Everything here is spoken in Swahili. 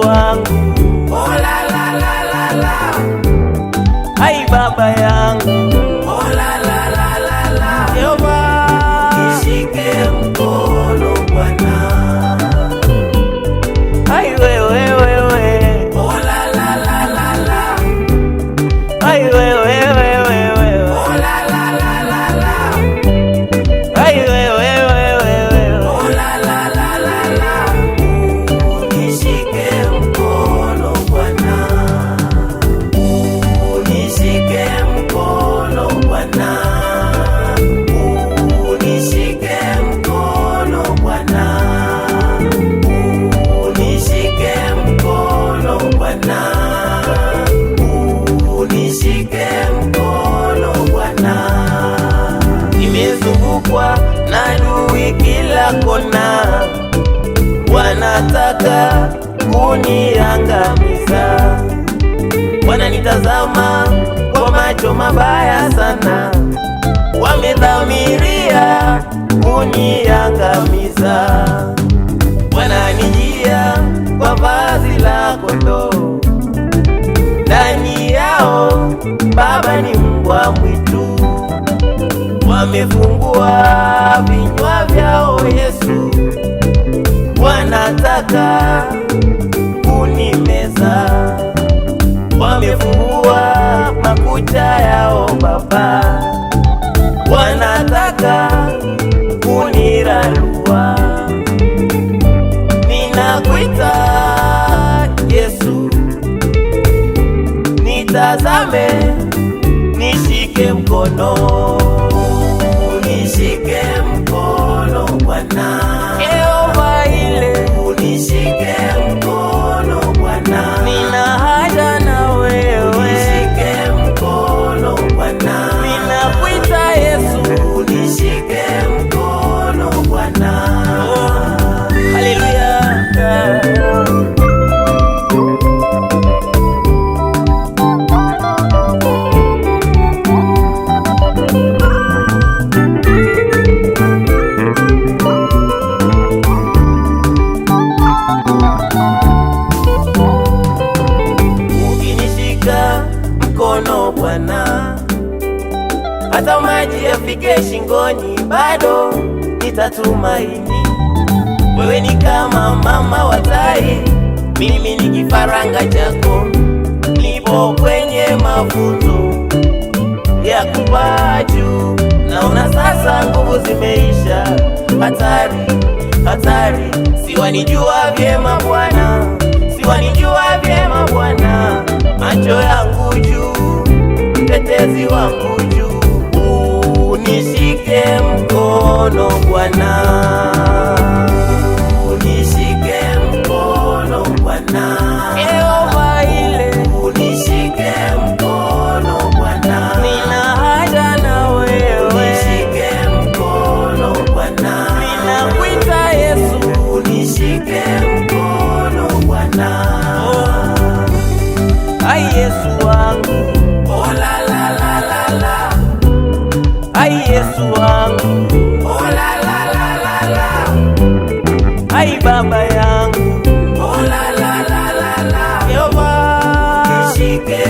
wangu, oh la la la la la, ai baba yangu, oh la la la la la, Yehova nishike mkono Bwana, ai wewe, oh la la la la la, ai wewe, oh la la la la la, ai wewe, oh la la la la la, nishike mkono Bwana, nishike mkono Bwana, nishike mkono Bwana, nishike mkono Bwana, nishike mkono Bwana. nimezungukwa na adui kila kona, wanataka kuniangamiza, wananitazama kwa macho mabaya sana, wamedhamiria kuniangamiza, wananijia kwa vazi la kondoo, ndani yao Baba ni mbwa mwitu, wamefungua vinywa vyao Yesu, wanataka kunimeza, wamefungua makucha yao Baba, wanataka kunirarua. Ninakuita Yesu, nitazame, nishike mkono, Nishike mkono Bwana, Yehova ile, nishike mkono Bwana, nina haja na wewe, nishike mkono Bwana, ninakuita Yesu, nishike mkono Bwana. haleluya. Ukinishika mkono Bwana, hata maji yafike shingoni, bado nitatumaini. Wewe ni kama mama wa tai, mimi ni kifaranga chako, nipo kwenye mafunzo ya kupaa juu. Naona sasa nguvu zimeisha, hatari, siwanijua vyema Bwana, siwanijua vyema Bwana, macho yangu juu, mtetezi wangu juu, nishike mkono Bwana, Nishike mkono Bwana, Yehova ile, nishike mkono Bwana, nina haja na wewe, nishike mkono Bwana, ninakuita Yesu, nishike mkono Bwana. ai Yesu wangu, Oh la la la la la, ai Yesu wangu, oh la la la la la, ai baba yangu, oh la la la la la, Yehova nishike